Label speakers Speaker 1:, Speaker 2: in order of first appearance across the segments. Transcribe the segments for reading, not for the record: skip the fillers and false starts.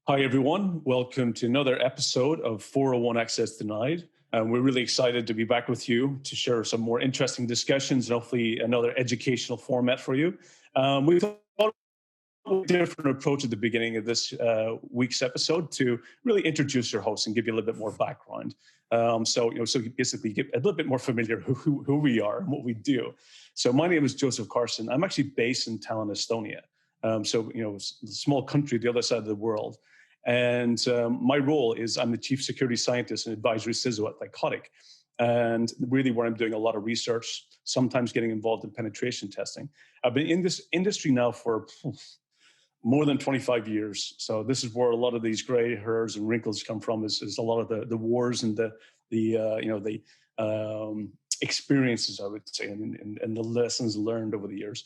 Speaker 1: Hi, everyone. Welcome to another episode of 401 Access Denied. We're really excited to be back with you to share some more interesting discussions and hopefully another educational format for you. We thought a different approach at the beginning of this week's episode to really introduce your host and give you a little bit more background. So you basically get a little bit more familiar who we are and what we do. So my name is Joseph Carson. I'm actually based in Tallinn, Estonia. A small country, the other side of the world. And my role is I'm the chief security scientist and advisory CISO at Thycotic. And really where I'm doing a lot of research, sometimes getting involved in penetration testing. I've been in this industry now for more than 25 years. So this is where a lot of these gray hairs and wrinkles come from is a lot of the wars and the experiences, I would say, and the lessons learned over the years.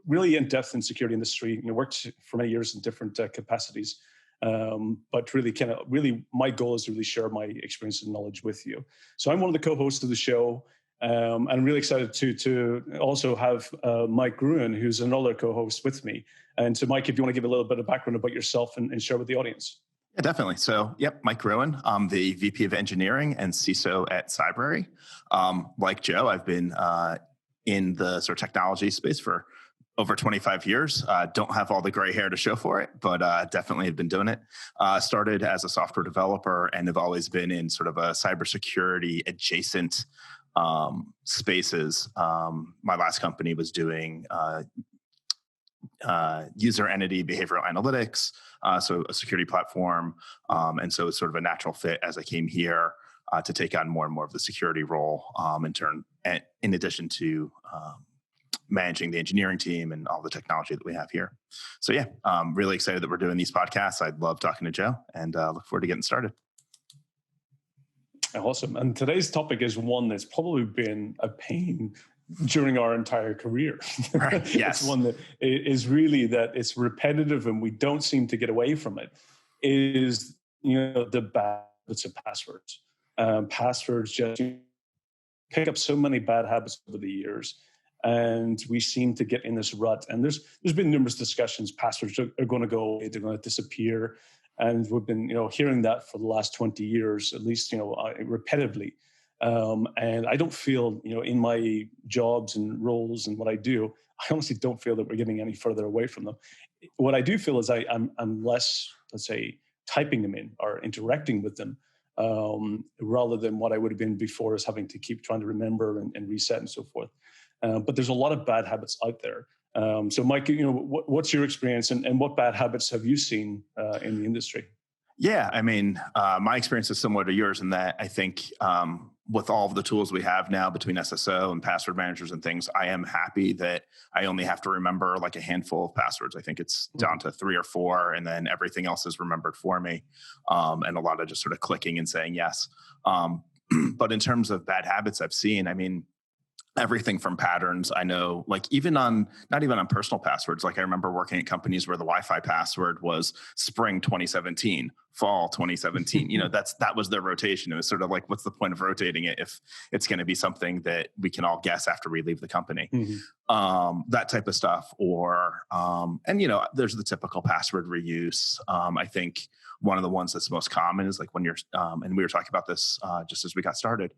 Speaker 1: Really in depth in security industry, worked for many years in different capacities. But really my goal is to really share my experience and knowledge with you. So I'm one of the co-hosts of the show. I'm really excited to also have Mike Gruen, who's another co-host with me. And so, Mike, if you want to give a little bit of background about yourself and share with the audience.
Speaker 2: Yeah, definitely. So, Mike Gruen. I'm the VP of Engineering and CISO at Cybrary. Like Joe, I've been in the sort of technology space for over 25 years. Don't have all the gray hair to show for it, but definitely have been doing it. Started as a software developer and have always been in sort of a cybersecurity adjacent spaces. My last company was doing user entity behavioral analytics, so a security platform. And so it's sort of a natural fit as I came here to take on more and more of the security role in addition to managing the engineering team and all the technology that we have here. So really excited that we're doing these podcasts. I love talking to Joe and look forward to getting started.
Speaker 1: Awesome. And today's topic is one that's probably been a pain during our entire career.
Speaker 2: Right. Yes.
Speaker 1: It's one that is really that it's repetitive and we don't seem to get away from it, is, the bad habits of passwords. Passwords just pick up so many bad habits over the years. And we seem to get in this rut. And there's been numerous discussions. Passwords are going to go away. They're going to disappear. And we've been, hearing that for the last 20 years, at least, repetitively. And I don't feel, in my jobs and roles and what I do, I honestly don't feel that we're getting any further away from them. What I do feel is I'm less, let's say, typing them in or interacting with them rather than what I would have been before, is having to keep trying to remember and reset and so forth. But there's a lot of bad habits out there. So, Mike, what's your experience and what bad habits have you seen in the industry?
Speaker 2: Yeah, I mean, my experience is similar to yours in that I think with all of the tools we have now between SSO and password managers and things, I am happy that I only have to remember like a handful of passwords. I think it's down to 3 or 4, and then everything else is remembered for me, and a lot of just sort of clicking and saying yes. But in terms of bad habits I've seen, I mean, everything from patterns. I know, like not even on personal passwords. Like I remember working at companies where the Wi-Fi password was spring 2017, fall 2017. That was their rotation. It was sort of like, what's the point of rotating it if it's going to be something that we can all guess after we leave the company? Mm-hmm. That type of stuff. Or, there's the typical password reuse. I think one of the ones that's most common is like when you're, and we were talking about this just as we got started,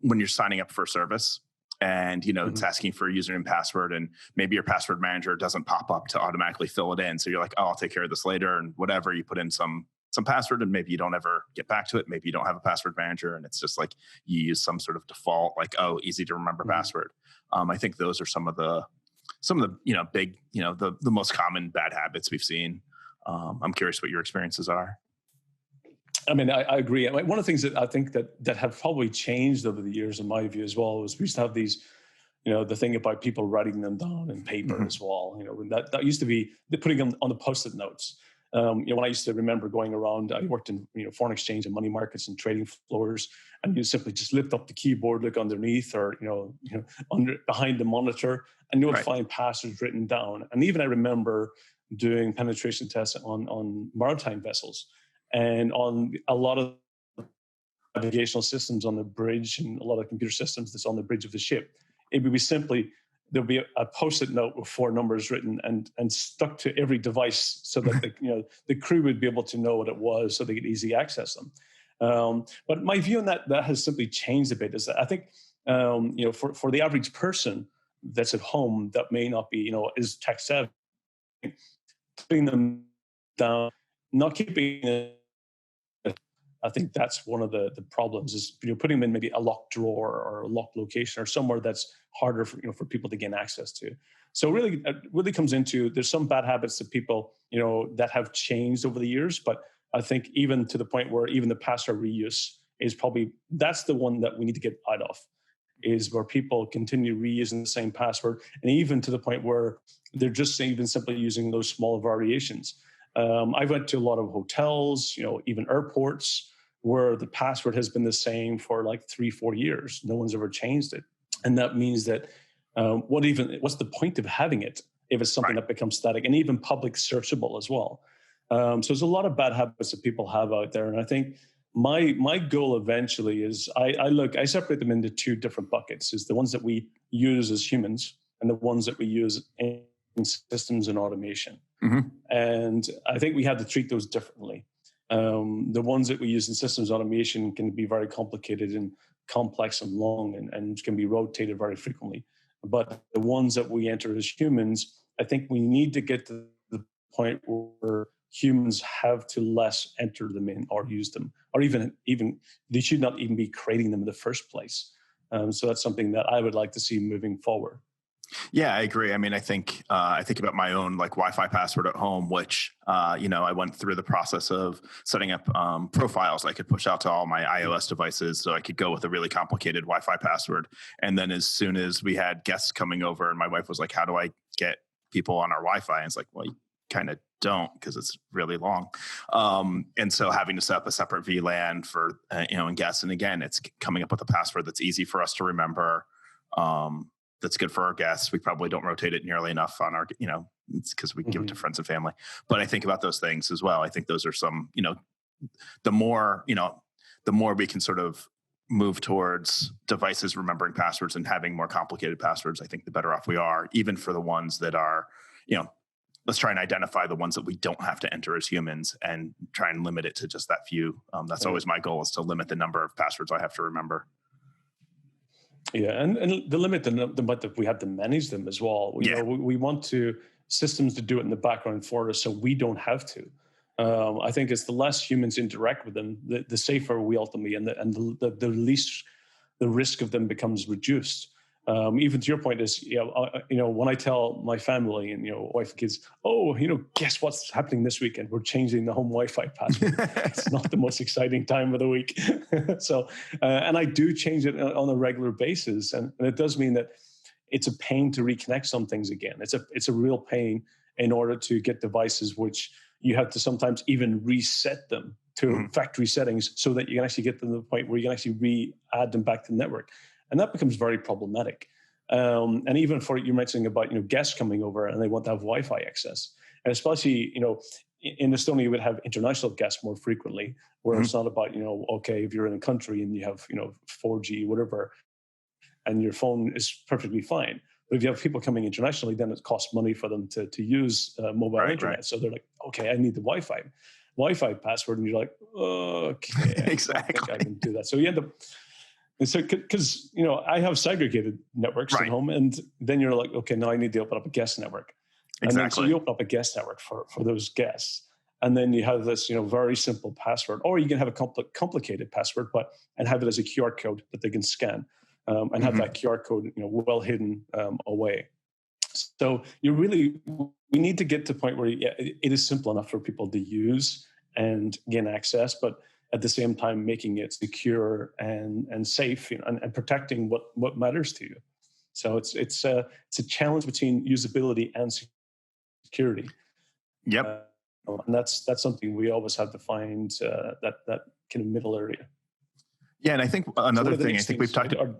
Speaker 2: when you're signing up for a service, and mm-hmm. It's asking for a username and password, and maybe your password manager doesn't pop up to automatically fill it in. So you're like, oh, I'll take care of this later, and whatever, you put in some password, and maybe you don't ever get back to it. Maybe you don't have a password manager, and it's just like you use some sort of default, like, oh, easy to remember mm-hmm. password. I think those are some of the big, the most common bad habits we've seen. I'm curious what your experiences are.
Speaker 1: I mean, I agree. One of the things that I think that have probably changed over the years, in my view as well, is we used to have these, the thing about people writing them down in paper mm-hmm. as well. That used to be putting them on the Post-it notes. When I used to remember going around, I worked in foreign exchange and money markets and trading floors, and you simply just lift up the keyboard, look underneath, or behind the monitor, and you would right. find passwords written down. And even I remember doing penetration tests on maritime vessels. And on a lot of navigational systems on the bridge and a lot of computer systems that's on the bridge of the ship, it would be simply there'll be a post-it note with 4 numbers written and stuck to every device so that the crew would be able to know what it was so they could easily access them. But my view on that has simply changed a bit. Is that I think for the average person that's at home that may not be is tech savvy, putting them down, not keeping it. I think that's one of the problems is putting them in maybe a locked drawer or a locked location or somewhere that's harder for people to gain access to. So really, it really comes into there's some bad habits that people that have changed over the years, but I think even to the point where even the password reuse is that's the one that we need to get out of, is where people continue reusing the same password, and even to the point where they're just even simply using those small variations. I went to a lot of hotels, even airports, where the password has been the same for like 3-4 years. No one's ever changed it. And that means that what's the point of having it if it's something that becomes static and even public searchable as well? So there's a lot of bad habits that people have out there. And I think my goal eventually is I separate them into 2 different buckets, is the ones that we use as humans and the ones that we use in systems and automation. Mm-hmm. And I think we have to treat those differently. The ones that we use in systems automation can be very complicated and complex and long and can be rotated very frequently. But the ones that we enter as humans, I think we need to get to the point where humans have to less enter them in or use them, or even they should not even be creating them in the first place. So that's something that I would like to see moving forward.
Speaker 2: Yeah, I agree. I mean, I think about my own like Wi-Fi password at home, which I went through the process of setting up profiles I could push out to all my iOS devices, so I could go with a really complicated Wi-Fi password. And then as soon as we had guests coming over, and my wife was like, "How do I get people on our Wi-Fi?" And it's like, well, you kind of don't, because it's really long. And so having to set up a separate VLAN for and guests, and again, it's coming up with a password that's easy for us to remember. That's good for our guests. We probably don't rotate it nearly enough on our, it's because we give it to friends and family. But I think about those things as well. I think those are some, the more we can sort of move towards devices remembering passwords and having more complicated passwords, I think the better off we are, even for the ones that are, let's try and identify the ones that we don't have to enter as humans and try and limit it to just that few. That's always my goal, is to limit the number of passwords I have to remember.
Speaker 1: Yeah, and the limit, the amount that we have to manage them as well. We want systems to do it in the background for us, so we don't have to. I think it's the less humans interact with them, the safer we ultimately, and the least the risk of them becomes reduced. Even to your point is, when I tell my family and wife and kids, guess what's happening this weekend? We're changing the home Wi-Fi password. It's not the most exciting time of the week. So, and I do change it on a regular basis, and it does mean that it's a pain to reconnect some things again. It's a real pain in order to get devices which you have to sometimes even reset them to factory settings so that you can actually get to the point where you can actually re-add them back to the network. And that becomes very problematic. And even for you mentioning about guests coming over and they want to have Wi-Fi access, and especially in Estonia you would have international guests more frequently, where it's not about if you're in a country and you have 4G whatever, and your phone is perfectly fine. But if you have people coming internationally, then it costs money for them to use mobile internet. Right. So they're like, okay, I need the Wi-Fi password, and you're like, okay,
Speaker 2: exactly,
Speaker 1: I can do that. So you end up. And so, because I have segregated networks at home, and then you're like, okay, now I need to open up a guest network. Exactly. And then so you open up a guest network for those guests, and then you have this very simple password, or you can have a complicated password, and have it as a QR code that they can scan, and have that QR code well hidden away. So we need to get to the point where it is simple enough for people to use and gain access, but at the same time making it secure and safe, and protecting what matters to you. So it's a challenge between usability and security.
Speaker 2: Yep.
Speaker 1: And that's something we always have to find that kind of middle area.
Speaker 2: Yeah, and I think another thing I think we've talked about.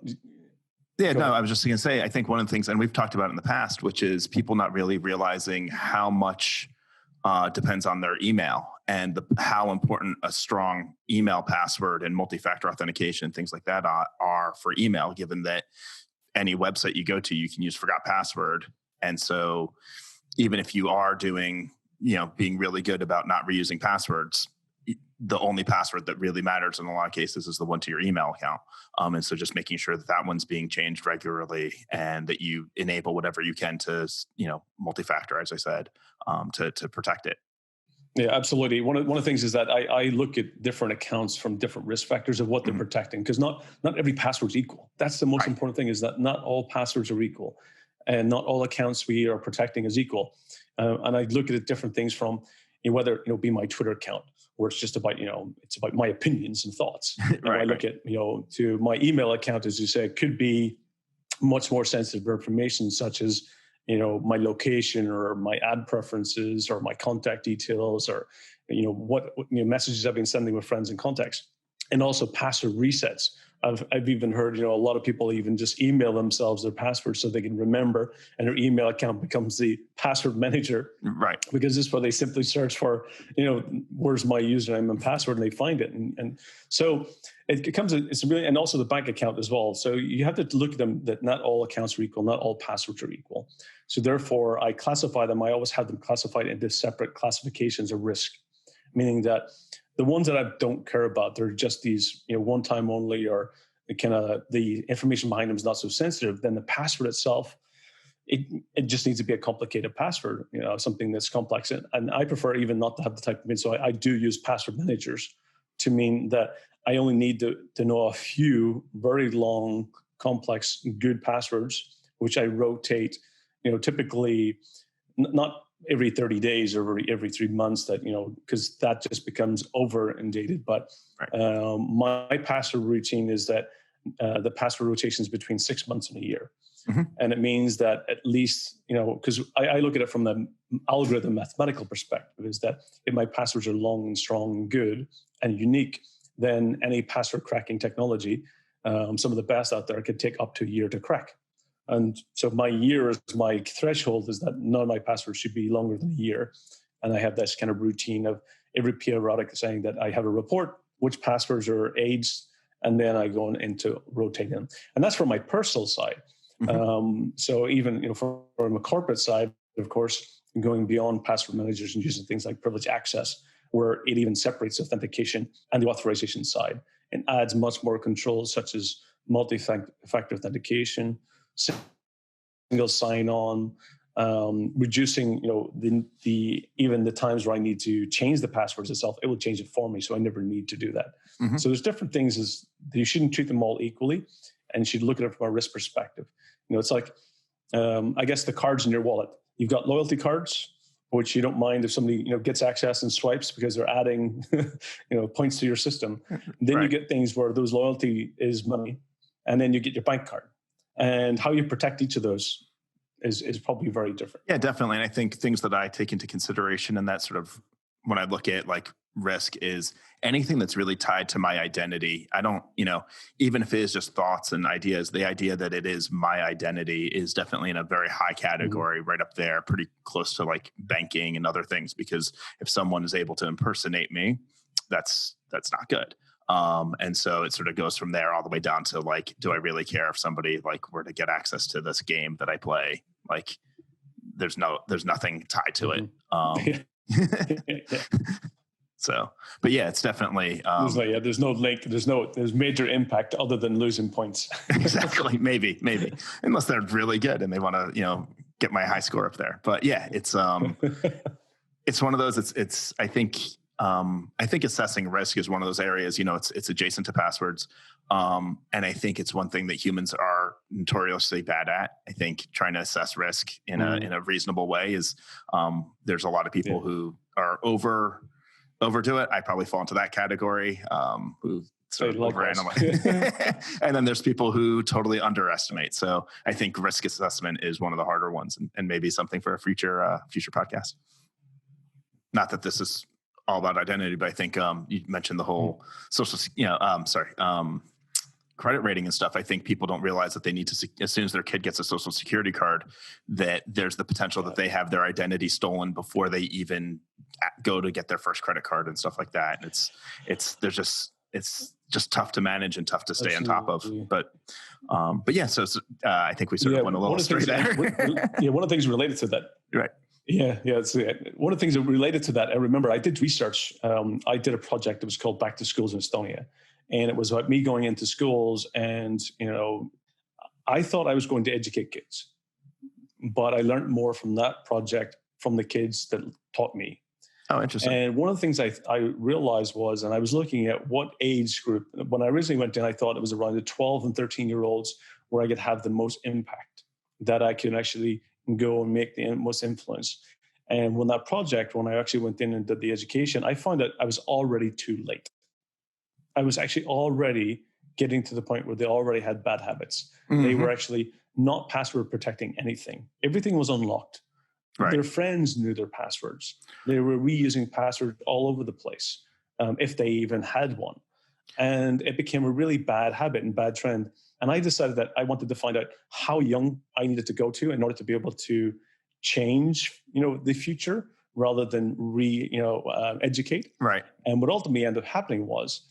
Speaker 2: I was just going to say, I think one of the things, and we've talked about it in the past, which is people not really realizing how much depends on their email, and how important a strong email password and multi-factor authentication, things like that are for email, given that any website you go to, you can use forgot password. And so even if you are doing, being really good about not reusing passwords, the only password that really matters in a lot of cases is the one to your email account. And so just making sure that that one's being changed regularly and that you enable whatever you can to, multi-factor, as I said, to protect it.
Speaker 1: Yeah, absolutely. One of the things is that I look at different accounts from different risk factors of what they're protecting, because not every password's equal. That's the most important thing, is that not all passwords are equal, and not all accounts we are protecting is equal. And I look at different things from whether be my Twitter account, where it's just about it's about my opinions and thoughts. I look at to my email account, as you say, it could be much more sensitive information, such as my location or my ad preferences or my contact details, or what messages I've been sending with friends and contacts, and also password resets. I've even heard a lot of people even just email themselves their passwords so they can remember, and their email account becomes the password manager.
Speaker 2: Right.
Speaker 1: Because this is where they simply search for where's my username and password, and they find it, and so it's really, and also the bank account as well. So you have to look at them, that not all accounts are equal, not all passwords are equal. So therefore, I classify them. I always have them classified into separate classifications of risk, meaning that the ones that I don't care about, they're just these, one time only, or the information behind them is not so sensitive. Then the password itself, it just needs to be a complicated password, something that's complex. And I prefer even not to have the type of so I do use password managers, to mean that I only need to know a few very long, complex, good passwords, which I rotate, typically not every 30 days or every 3 months, that because that just becomes over inundated. But my password routine is that the password rotation is between 6 months and a year. And it means that at least, because I look at it from the algorithm mathematical perspective, is that if my passwords are long and strong and good and unique, then any password cracking technology, some of the best out there, could take up to a year to crack. And so my year is my threshold, is that none of my passwords should be longer than a year. And I have this kind of routine of every periodic saying that I have a report, which passwords are aged, and then I go into rotating them. And that's from my personal side. So even, from a corporate side, of course, going beyond password managers and using things like privileged access, where it even separates authentication and the authorization side and adds much more controls, such as multi-factor authentication, single sign-on, reducing, the even the times where I need to change the passwords itself. It will change it for me, so I never need to do that. So there's different things is that you shouldn't treat them all equally, and you should look at it from a risk perspective. It's like, I guess the cards in your wallet. You've got loyalty cards, which you don't mind if somebody gets access and swipes because they're adding points to your system. Then you get things where those loyalty is money, and then you get your bank card. And how you protect each of those is probably very different.
Speaker 2: Yeah, definitely. And I think things that I take into consideration in that sort of, when I look at like risk, is anything that's really tied to my identity. I don't, even if it is just thoughts and ideas, the idea that it is my identity is definitely in a very high category, right up there, pretty close to like banking and other things. Because if someone is able to impersonate me, that's not good. And so it sort of goes from there all the way down to like, do I really care if somebody like were to get access to this game that I play? Like there's nothing tied to it. So, but yeah, it's definitely,
Speaker 1: there's no link. There's major impact other than losing points.
Speaker 2: Exactly. Maybe, unless they're really good and they want to, get my high score up there. But yeah, it's one of those, I think assessing risk is one of those areas, it's adjacent to passwords. And I think it's one thing that humans are notoriously bad at. I think trying to assess risk in a reasonable way is, there's a lot of people who are overdo it. I probably fall into that category, who sort of overanalyze. And then there's people who totally underestimate. So I think risk assessment is one of the harder ones, and maybe something for a future podcast. Not that this is all about identity, but I think you mentioned the whole credit rating and stuff. I think people don't realize that they need to, as soon as their kid gets a social security card, that there's the potential that they have their identity stolen before they even go to get their first credit card and stuff like that. And it's just tough to manage and tough to stay on top of.
Speaker 1: Absolutely.
Speaker 2: But yeah, so I think we sort
Speaker 1: Yeah,
Speaker 2: of went a little astray there.
Speaker 1: one of the things related to that.
Speaker 2: Right.
Speaker 1: Yeah. One of the things that related to that, I remember I did research. I did a project that was called Back to Schools in Estonia. And it was about me going into schools and, I thought I was going to educate kids, but I learned more from that project from the kids that taught me.
Speaker 2: Oh, interesting.
Speaker 1: And one of the things I realized was, and I was looking at what age group, when I originally went in, I thought it was around the 12 and 13-year-olds where I could have the most impact, that I could actually go and make the most influence. And when I actually went in and did the education, I found that I was already too late. I was actually already getting to the point where they already had bad habits. Mm-hmm. They were actually not password protecting anything. Everything was unlocked. Right. Their friends knew their passwords. They were reusing passwords all over the place, if they even had one. And it became a really bad habit and bad trend. And I decided that I wanted to find out how young I needed to go to in order to be able to change, the future rather than educate.
Speaker 2: Right.
Speaker 1: And what ultimately ended up happening was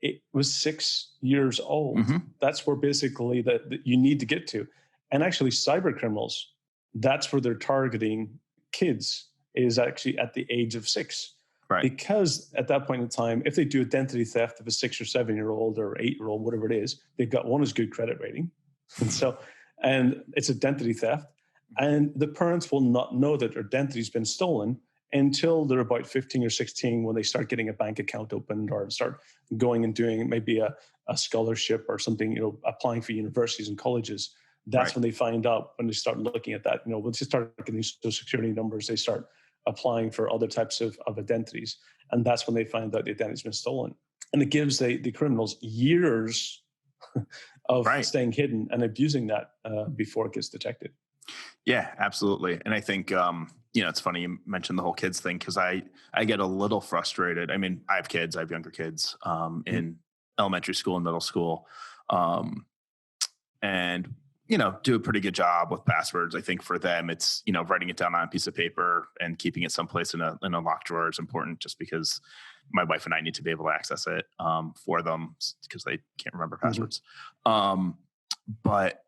Speaker 1: it was 6 years old. Mm-hmm. That's where basically that you need to get to. And actually cyber criminals, that's where they're targeting kids, is actually at the age of 6. Right. Because at that point in time, if they do identity theft of a 6 or 7-year-old or 8-year-old, whatever it is, they've got one is good credit rating. And it's identity theft. And the parents will not know that their identity's been stolen until they're about 15 or 16, when they start getting a bank account opened or start going and doing maybe a scholarship or something, applying for universities and colleges. That's right. When they find out, when they start looking at that, once they start getting social security numbers, they start applying for other types of identities. And that's when they find out the identity's been stolen. And it gives the criminals years of staying hidden and abusing that before it gets detected.
Speaker 2: Yeah, absolutely. And I think, it's funny you mentioned the whole kids thing, because I get a little frustrated. I mean, I have younger kids in elementary school and middle school. And do a pretty good job with passwords. I think for them, it's, writing it down on a piece of paper and keeping it someplace in a locked drawer is important, just because my wife and I need to be able to access it for them, because they can't remember passwords. Mm-hmm. But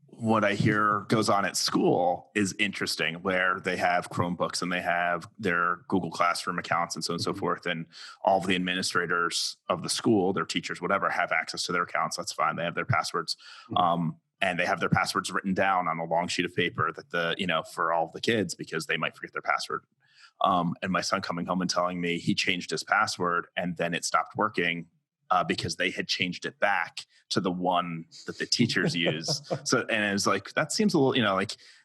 Speaker 2: what I hear goes on at school is interesting, where they have Chromebooks and they have their Google Classroom accounts and so on and so forth. And all of the administrators of the school, their teachers, whatever, have access to their accounts. That's fine. They have their passwords. Mm-hmm. And they have their passwords written down on a long sheet of paper that for all of the kids, because they might forget their password. And my son coming home and telling me he changed his password and then it stopped working because they had changed it back to the one that the teachers use. So, and it was like, that seems a little,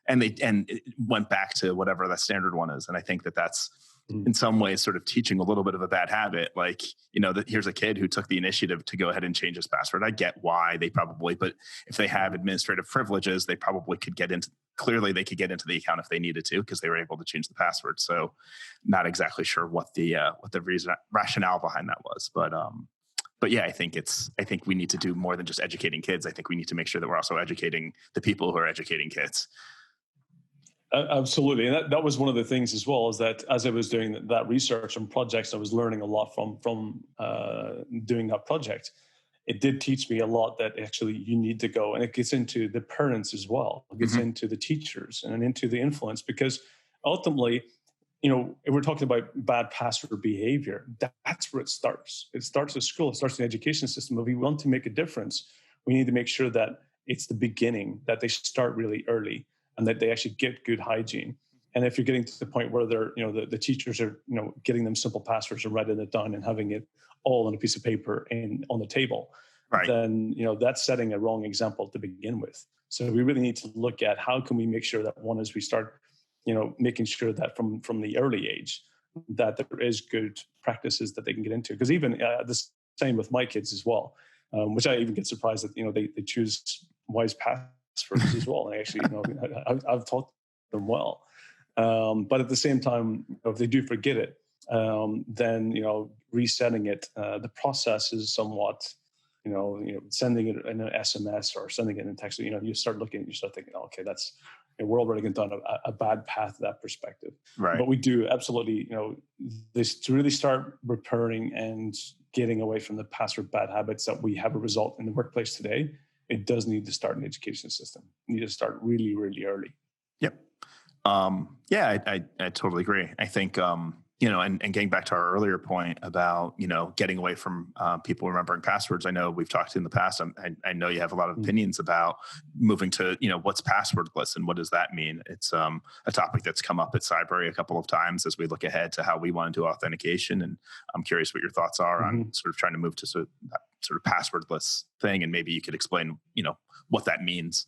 Speaker 2: and it went back to whatever the standard one is. And I think that's in some ways sort of teaching a little bit of a bad habit. Like, that here's a kid who took the initiative to go ahead and change his password. I get why but if they have administrative privileges, they probably could get into the account if they needed to, because they were able to change the password. So not exactly sure what the rationale behind that was, but yeah, I think we need to do more than just educating kids. I think we need to make sure that we're also educating the people who are educating kids.
Speaker 1: Absolutely. And that was one of the things as well, is that as I was doing that research and projects, I was learning a lot from doing that project. It did teach me a lot that actually you need to go, and it gets into the parents as well. It gets into the teachers and into the influence, because ultimately, if we're talking about bad password behavior, that's where it starts. It starts at school. It starts in the education system. If we want to make a difference, we need to make sure that it's the beginning, that they start really early and that they actually get good hygiene. And if you're getting to the point where they're, the teachers are, getting them simple passwords and writing it down and having it all on a piece of paper and on the table, right, then, that's setting a wrong example to begin with. So we really need to look at how can we make sure that, one is we start making sure that from the early age that there is good practices that they can get into. Because even the same with my kids as well, which I even get surprised that, they choose wise passwords as well. And actually, I've taught them well. But at the same time, if they do forget it, then, resetting it, the process is somewhat, sending it in an SMS or sending it in text, you start looking, you start thinking, okay, that's and we're already going down a bad path to that perspective.
Speaker 2: Right.
Speaker 1: But we do absolutely, this to really start repairing and getting away from the password bad habits that we have a result in the workplace today. It does need to start in the education system. You need to start really, really early.
Speaker 2: Yep. Yeah, I totally agree. I think, and getting back to our earlier point about, getting away from people remembering passwords. I know we've talked in the past. I know you have a lot of opinions about moving to, what's passwordless and what does that mean? It's a topic that's come up at Cybrary a couple of times as we look ahead to how we want to do authentication. And I'm curious what your thoughts are on sort of trying to move to that sort of passwordless thing. And maybe you could explain, what that means.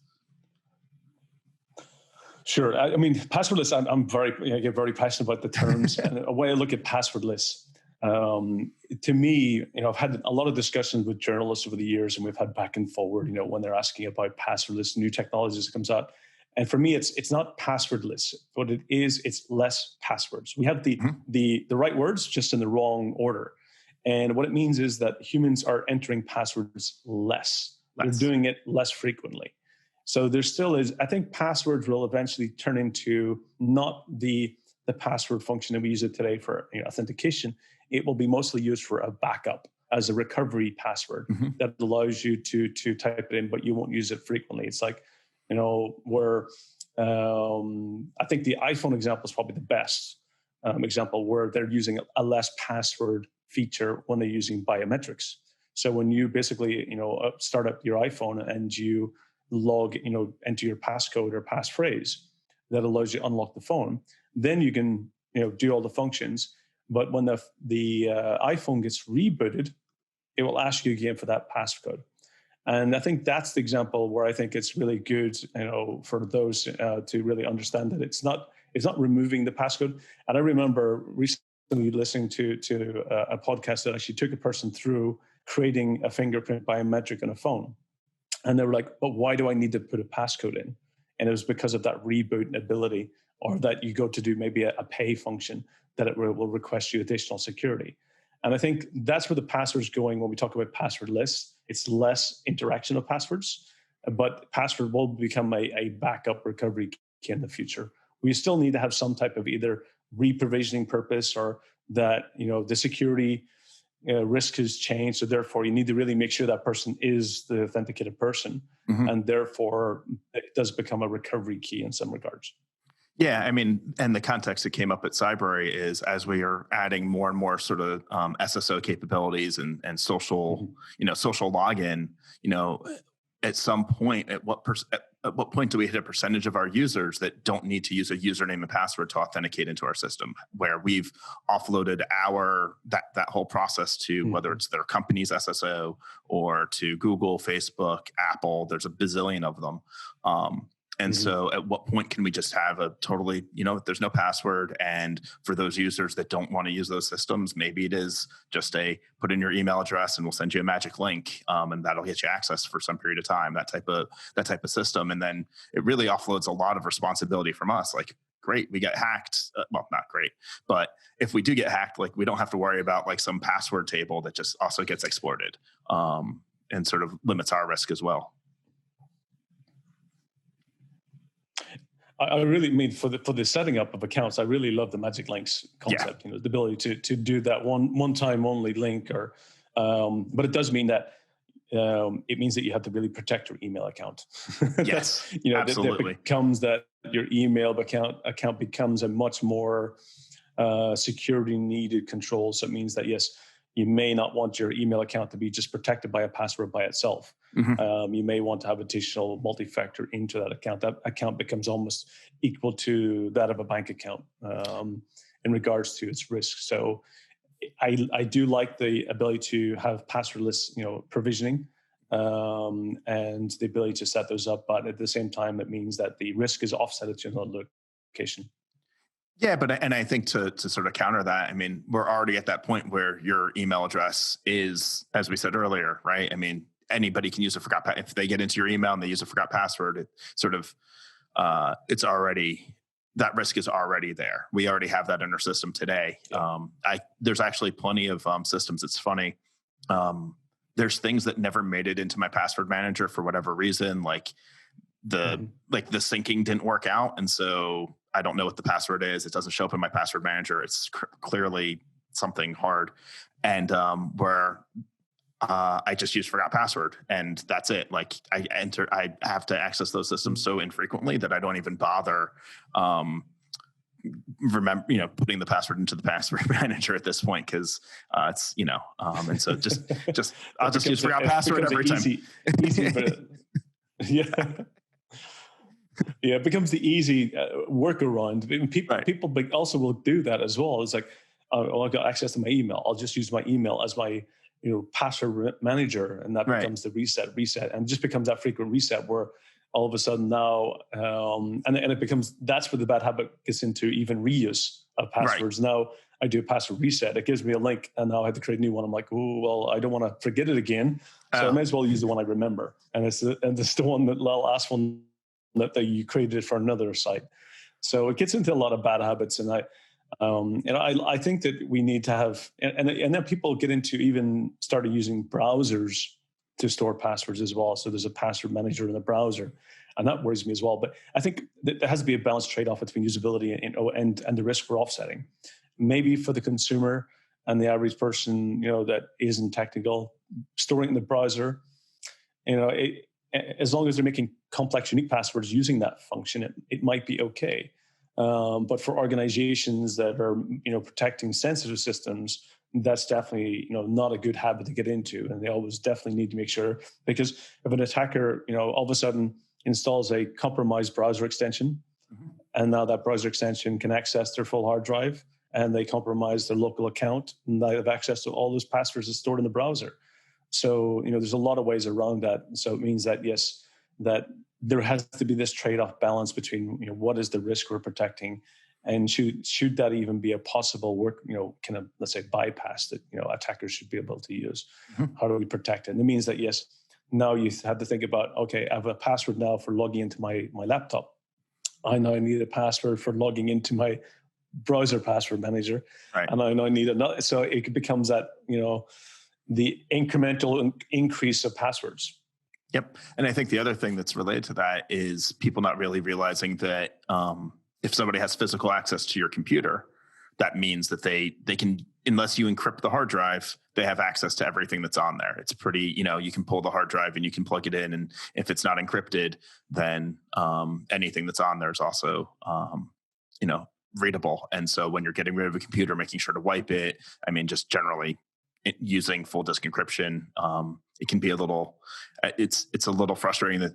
Speaker 1: Sure. I mean, passwordless, I get very passionate about the terms. And a way I look at passwordless, to me, I've had a lot of discussions with journalists over the years, and we've had back and forward, when they're asking about passwordless, new technologies that comes out. And for me, it's not passwordless. What it is, it's less passwords. We have the right words, just in the wrong order. And what it means is that humans are entering passwords less. They're doing it less frequently. So there still is, I think passwords will eventually turn into not the password function that we use it today for authentication. It will be mostly used for a backup as a recovery password that allows you to type it in, but you won't use it frequently. It's like, where I think the iPhone example is probably the best example, where they're using a less password feature when they're using biometrics. So when you basically, start up your iPhone and you log, enter your passcode or passphrase that allows you to unlock the phone, then you can, do all the functions. But when the iPhone gets rebooted, it will ask you again for that passcode. And I think that's the example where I think it's really good, for those to really understand that it's not removing the passcode. And I remember recently listening to a podcast that actually took a person through creating a fingerprint biometric on a phone. And they were like, but why do I need to put a passcode in? And it was because of that reboot ability, or that you go to do maybe a pay function that it will request you additional security. And I think that's where the password's going when we talk about passwordless. It's less interaction of passwords, but password will become a backup recovery key in the future. We still need to have some type of either re-provisioning purpose, or that, the security risk has changed. So therefore, you need to really make sure that person is the authenticated person. And therefore, it does become a recovery key in some regards.
Speaker 2: Yeah, I mean, and the context that came up at Cybrary is as we are adding more and more sort of SSO capabilities and social, social login, at some point, at what point do we hit a percentage of our users that don't need to use a username and password to authenticate into our system, where we've offloaded that whole process to whether it's their company's SSO or to Google, Facebook, Apple? There's a bazillion of them. And so at what point can we just have a totally, there's no password. And for those users that don't want to use those systems, maybe it is just put in your email address and we'll send you a magic link, and that'll get you access for some period of time, that type of system. And then it really offloads a lot of responsibility from us. Like, great, we get hacked. Well, not great, but if we do get hacked, like, we don't have to worry about like some password table that just also gets exploited, and sort of limits our risk as well.
Speaker 1: I really mean for the setting up of accounts, I really love the magic links concept. The ability to do that one time only link, or but it does mean that it means that you have to really protect your email account.
Speaker 2: Yes, absolutely.
Speaker 1: That becomes that your email account becomes a much more security needed control. So it means that, yes, you may not want your email account to be just protected by a password by itself. You may want to have additional multi-factor into that account. That account becomes almost equal to that of a bank account in regards to its risk. So I do like the ability to have passwordless, provisioning, and the ability to set those up. But at the same time, it means that the risk is offset to another location.
Speaker 2: Yeah, and I think to sort of counter that, I mean, we're already at that point where your email address is, as we said earlier, right? I mean, anybody can use a forgot password. If they get into your email and they use a forgot password, it sort of it's already, that risk is already there. We already have that in our system today. Yeah. There's actually plenty of systems. It's funny. There's things that never made it into my password manager for whatever reason, like the like the syncing didn't work out, and so I don't know what the password is. It doesn't show up in my password manager. It's clearly something hard, and where I just use forgot password, and that's it. Like I have to access those systems so infrequently that I don't even bother remember, putting the password into the password manager at this point, because it's, and so just I'll just use forgot password every time.
Speaker 1: Easy, but yeah. Yeah, it becomes the easy workaround. People also will do that as well. It's like, I've got access to my email. I'll just use my email as my password manager, and that becomes the reset, and it just becomes that frequent reset where all of a sudden now, and it becomes, that's where the bad habit gets into even reuse of passwords. Right. Now I do a password reset. It gives me a link, and now I have to create a new one. I'm like, oh, well, I don't want to forget it again. So I may as well use the one I remember. And it's the one, that last one that you created for another site. So it gets into a lot of bad habits. And I think that we need to have, and then people get into even started using browsers to store passwords as well. So there's a password manager in the browser, and that worries me as well. But I think that there has to be a balanced trade-off between usability and the risk for offsetting. Maybe for the consumer and the average person, that isn't technical, storing it in the browser, as long as they're making complex, unique passwords using that function, it might be okay. But for organizations that are, protecting sensitive systems, that's definitely, not a good habit to get into. And they always definitely need to make sure, because if an attacker, all of a sudden installs a compromised browser extension, and now that browser extension can access their full hard drive, and they compromise their local account, and they have access to all those passwords that's stored in the browser. So, there's a lot of ways around that. So it means that, yes, that there has to be this trade-off balance between, what is the risk we're protecting, and should that even be a possible kind of, let's say, bypass that, attackers should be able to use? How do we protect it? And it means that, yes, now you have to think about, okay, I have a password now for logging into my laptop. I now need a password for logging into my browser password manager. Right. And I now need another. So it becomes that, the incremental increase of passwords.
Speaker 2: Yep. And I think the other thing that's related to that is people not really realizing that if somebody has physical access to your computer, that means that they can, unless you encrypt the hard drive, they have access to everything that's on there. It's pretty, you can pull the hard drive and you can plug it in. And if it's not encrypted, then anything that's on there is also, readable. And so when you're getting rid of a computer, making sure to wipe it, just generally using full disk encryption, it can be a little, it's a little frustrating that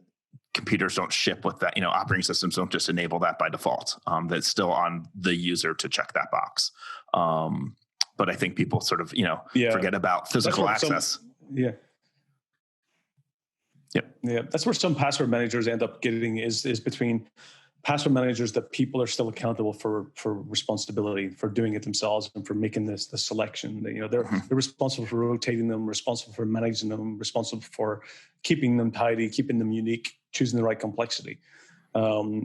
Speaker 2: computers don't ship with that. Operating systems don't just enable that by default. That's still on the user to check that box. But I think people sort of, forget about physical access.
Speaker 1: Yep. Yeah. That's where some password managers end up getting is between password managers that people are still accountable for responsibility for doing it themselves and for making the selection. They're responsible for rotating them, responsible for managing them, responsible for keeping them tidy, keeping them unique, choosing the right complexity.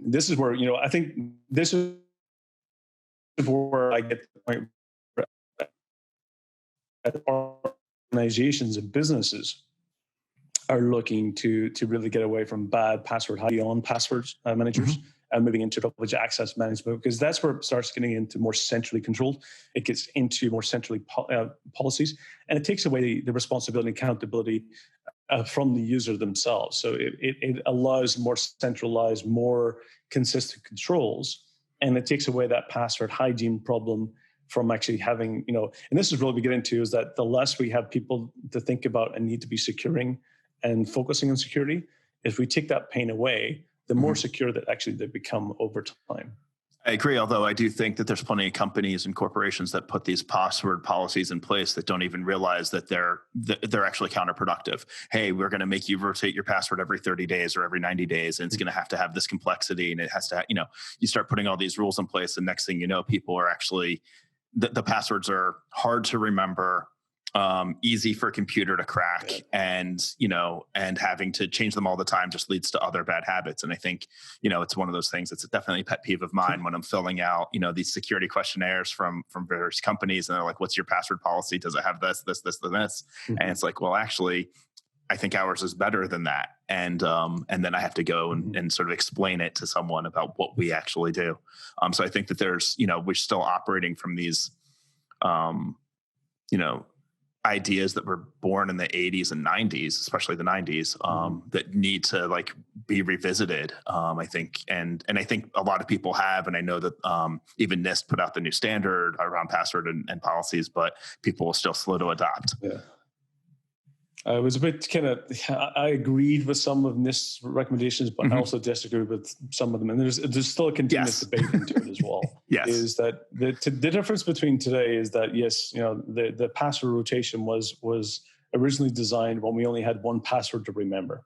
Speaker 1: This is where, I think this is where I get the point where organizations and businesses are looking to really get away from bad password beyond passwords managers. And moving into privileged access management, because that's where it starts getting into more centrally controlled. It gets into more centrally policies, and it takes away the responsibility and accountability from the user themselves. So it allows more centralized, more consistent controls, and it takes away that password hygiene problem from actually having, and this is really we get into, is that the less we have people to think about and need to be securing and focusing on security, if we take that pain away, the more secure that actually they become over time.
Speaker 2: I agree, although I do think that there's plenty of companies and corporations that put these password policies in place that don't even realize that they're actually counterproductive. Hey, we're going to make you rotate your password every 30 days or every 90 days, and it's going to have this complexity, and it has to, you start putting all these rules in place, and next thing you know, people are actually, the passwords are hard to remember, easy for a computer to crack, and having to change them all the time just leads to other bad habits. And I think, it's one of those things. It's definitely a pet peeve of mine when I'm filling out, these security questionnaires from various companies, and they're like, "What's your password policy? Does it have this, this, this, and this?" And it's like, well, actually, I think ours is better than that. And then I have to go and sort of explain it to someone about what we actually do. So I think that there's, we're still operating from these, you know, ideas that were born in the 80s and 90s, especially the 90s, that need to like be revisited. I think, and I think a lot of people have, and I know that even NIST put out the new standard around password and policies, but people are still slow to adopt.
Speaker 1: Yeah. I was a bit I agreed with some of NIST's recommendations, but I also disagreed with some of them. And there's still a continuous debate into it as well.
Speaker 2: Yes.
Speaker 1: Is that the difference between today is that, yes, the password rotation was originally designed when we only had one password to remember,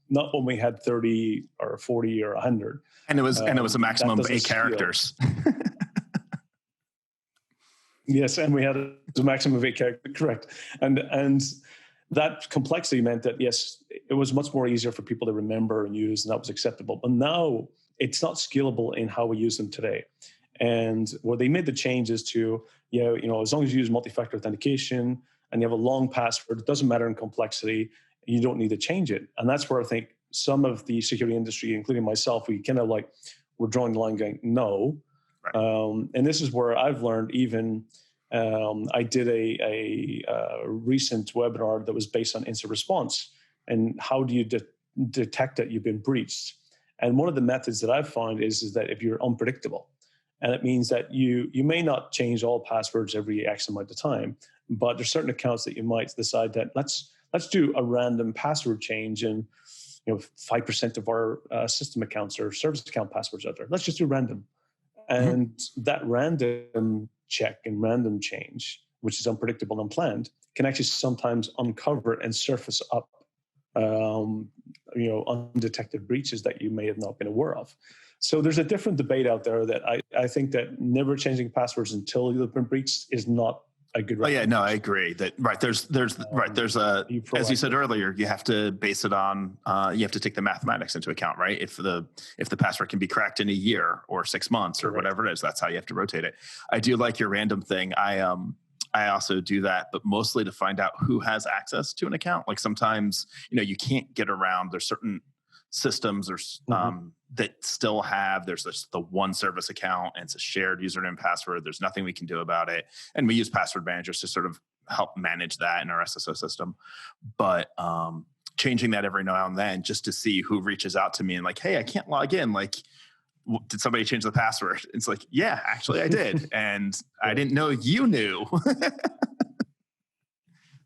Speaker 1: not when we had 30 or 40 or 100.
Speaker 2: And it was a maximum of 8 characters.
Speaker 1: Yes, and we had a maximum of 8 characters, correct. And that complexity meant that, yes, it was much more easier for people to remember and use, and that was acceptable. But now it's not scalable in how we use them today. And what they made the changes to, as long as you use multi-factor authentication and you have a long password, it doesn't matter in complexity, you don't need to change it. And that's where I think some of the security industry, including myself, we're drawing the line going, no. Right. And this is where I've learned even, I did a recent webinar that was based on incident response and how do you detect that you've been breached. And one of the methods that I've found is that if you're unpredictable, and it means that you may not change all passwords every X amount of time, but there's certain accounts that you might decide that let's do a random password change, and 5% of our system accounts or service account passwords out there. Let's just do random. And that random check and random change, which is unpredictable and unplanned, can actually sometimes uncover and surface up, undetected breaches that you may have not been aware of. So there's a different debate out there that I think that never changing passwords until you've been breached is not a good.
Speaker 2: Oh yeah, no, I agree that There's a, as you said earlier, you have to base it on, you have to take the mathematics into account, right? If the password can be cracked in a year or 6 months or whatever it is, that's how you have to rotate it. I do like your random thing. I also do that, but mostly to find out who has access to an account. Like sometimes, you can't get around. There's certain systems or that still have, there's just the one service account and it's a shared username password. There's nothing we can do about it. And we use password managers to sort of help manage that in our SSO system. But changing that every now and then just to see who reaches out to me and like, hey, I can't log in. Like, did somebody change the password? It's like, yeah, actually I did. And I didn't know you knew.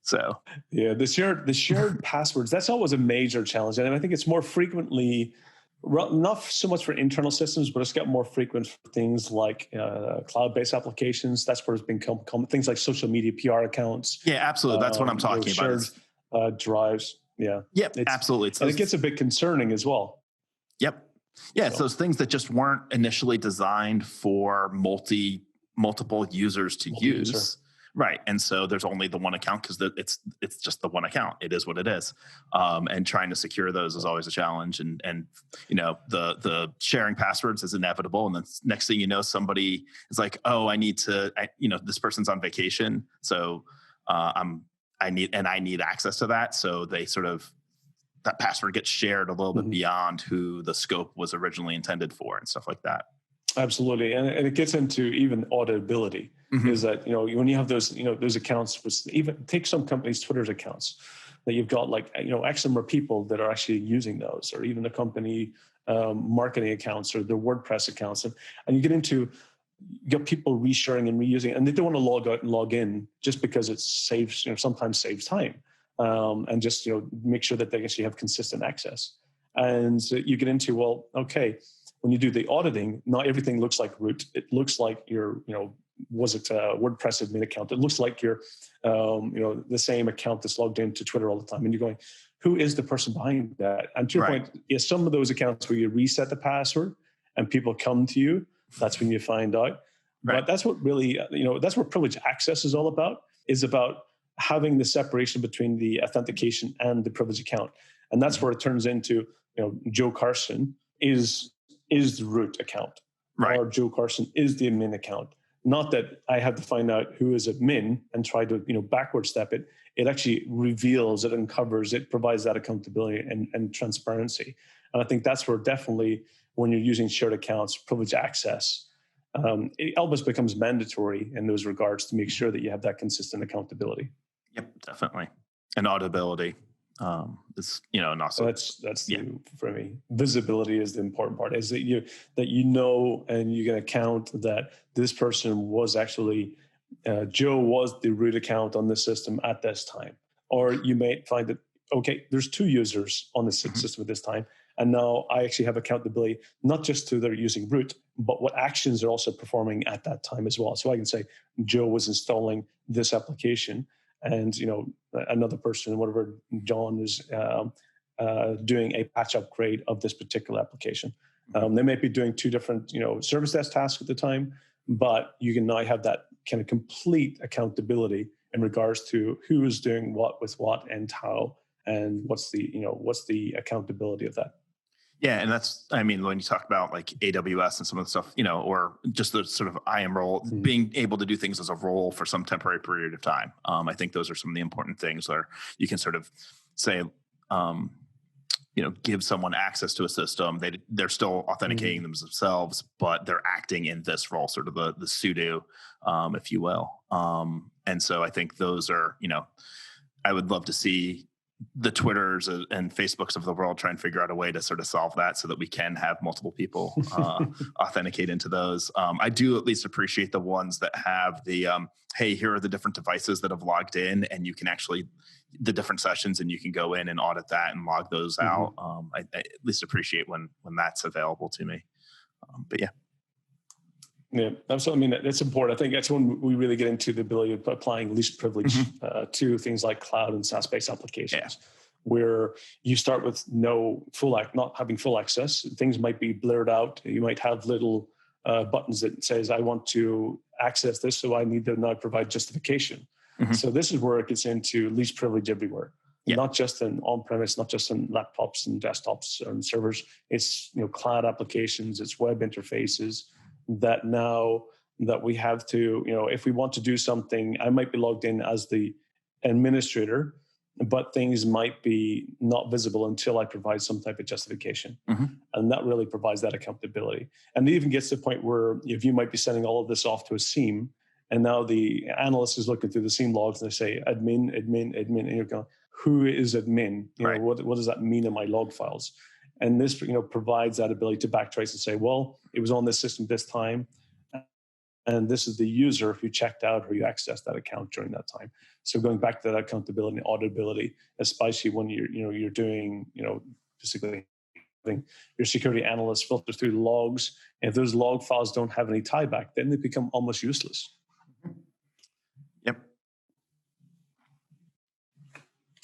Speaker 2: So
Speaker 1: yeah, the shared passwords, that's always a major challenge. And I think it's more frequently, not so much for internal systems, but it's got more frequent for things like cloud-based applications. That's where it's been things like social media PR accounts.
Speaker 2: Yeah, absolutely. That's what I'm talking about.
Speaker 1: Shared drives. Yeah.
Speaker 2: Yep, absolutely.
Speaker 1: And it gets a bit concerning as well.
Speaker 2: Yep. Yeah, it's those things that just weren't initially designed for multiple users to use. Right. And so there's only the one account because it's just the one account. It is what it is. And trying to secure those is always a challenge. And the sharing passwords is inevitable. And then next thing you know, somebody is like, oh, this person's on vacation. So I need access to that. So they sort of, that password gets shared a little bit beyond who the scope was originally intended for and stuff like that.
Speaker 1: Absolutely. And it gets into even auditability. Is that, when you have those accounts, which even take some companies' Twitter's accounts, that you've got like, X number of people that are actually using those, or even the company marketing accounts or their WordPress accounts. And you get people resharing and reusing, and they don't want to log out and log in just because it saves, sometimes saves time. And just, make sure that they actually have consistent access. And so you get into, well, okay, when you do the auditing, not everything looks like root. It looks like your, was it a WordPress admin account? It looks like you're, the same account that's logged into Twitter all the time. And you're going, who is the person behind that? And to your point, yes, some of those accounts where you reset the password and people come to you, that's when you find out. But that's what really, that's what privileged access is all about, is about having the separation between the authentication and the privileged account. And that's where it turns into, Joe Carson is the root account, or Joe Carson is the admin account. Not that I have to find out who is admin and try to, backward step it. it actually reveals, it uncovers, it provides that accountability and transparency. And I think that's where definitely when you're using shared accounts, privileged access, it almost becomes mandatory in those regards to make sure that you have that consistent accountability.
Speaker 2: Yep, definitely. And audibility is, and
Speaker 1: So
Speaker 2: also,
Speaker 1: that's
Speaker 2: yeah.
Speaker 1: for me. Visibility is the important part. Is that you know and you can account that this person was actually Joe was the root account on the system at this time, or you may find that okay, there's two users on the system at this time, and now I actually have accountability not just to their using root, but what actions they're also performing at that time as well. So I can say Joe was installing this application, and another person, whatever John is doing a patch upgrade of this particular application. They might be doing two different service desk tasks at the time, but you can now have that kind of complete accountability in regards to who is doing what with what and how, and what's the accountability of that.
Speaker 2: Yeah, and when you talk about like AWS and some of the stuff, or just the sort of IAM role, being able to do things as a role for some temporary period of time. I think those are some of the important things where you can sort of say, give someone access to a system. They're still authenticating themselves, but they're acting in this role, sort of the pseudo, if you will. And so I think those are, I would love to see the Twitters and Facebooks of the world try and figure out a way to sort of solve that so that we can have multiple people authenticate into those. I do at least appreciate the ones that have the, hey, here are the different devices that have logged in, and you can actually, the different sessions, and you can go in and audit that and log those out. I at least appreciate when that's available to me. But yeah.
Speaker 1: Yeah, absolutely. I mean, that's important. I think that's when we really get into the ability of applying least privilege to things like cloud and SaaS-based applications, where you start with not having full access. Things might be blurred out. You might have little buttons that says, I want to access this, so I need to now provide justification. So this is where it gets into least privilege everywhere. Not just in on-premise, not just in laptops and desktops and servers. It's cloud applications, it's web interfaces, that now that we have to, if we want to do something, I might be logged in as the administrator, but things might be not visible until I provide some type of justification. And that really provides that accountability. And it even gets to the point where if you might be sending all of this off to a SIEM, and now the analyst is looking through the SIEM logs and they say admin, and you're going, who is admin? What does that mean in my log files? And this, provides that ability to backtrace and say, well, it was on this system this time, and this is the user who checked out or who accessed that account during that time. So going back to that accountability and auditability, especially when you're doing, basically having your security analysts filter through the logs. And if those log files don't have any tie back, then they become almost useless.
Speaker 2: Yep.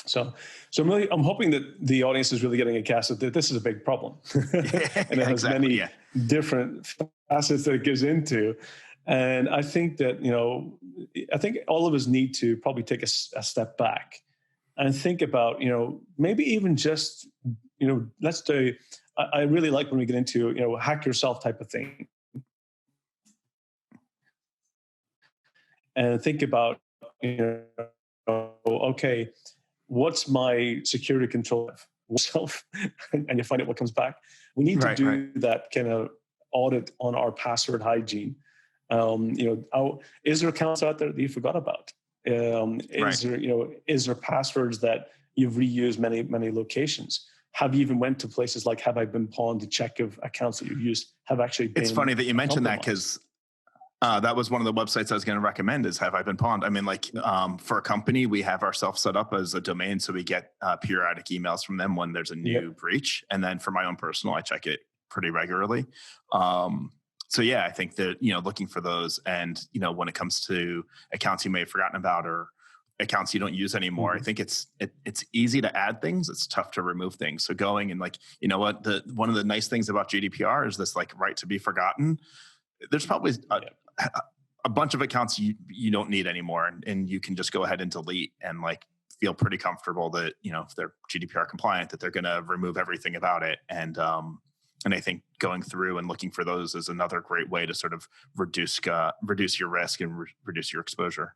Speaker 1: So I'm hoping that the audience is really getting a cast of that this is a big problem, and it has many different facets that it goes into. And I think that I think all of us need to probably take a step back and think about maybe even just let's do. I really like when we get into hack yourself type of thing, and think about okay, what's my security control self, and you find out what comes back. We need to do that kind of audit on our password hygiene. Is there accounts out there that you forgot about? Is there passwords that you've reused many locations? Have you even went to places like Have I Been Pawned to check if accounts that you've used have actually been?
Speaker 2: It's funny that you mentioned that, because that was one of the websites I was going to recommend is Have I Been Pawned? I mean, for a company, we have ourselves set up as a domain, so we get periodic emails from them when there's a new breach. And then for my own personal, I check it pretty regularly. So yeah, I think that, looking for those, and, when it comes to accounts you may have forgotten about or accounts you don't use anymore, I think it's easy to add things. It's tough to remove things. So going and one of the nice things about GDPR is this right to be forgotten. There's probably a bunch of accounts you don't need anymore, and you can just go ahead and delete and feel pretty comfortable that, if they're GDPR compliant, that they're going to remove everything about it. And I think going through and looking for those is another great way to sort of reduce your risk and reduce your exposure.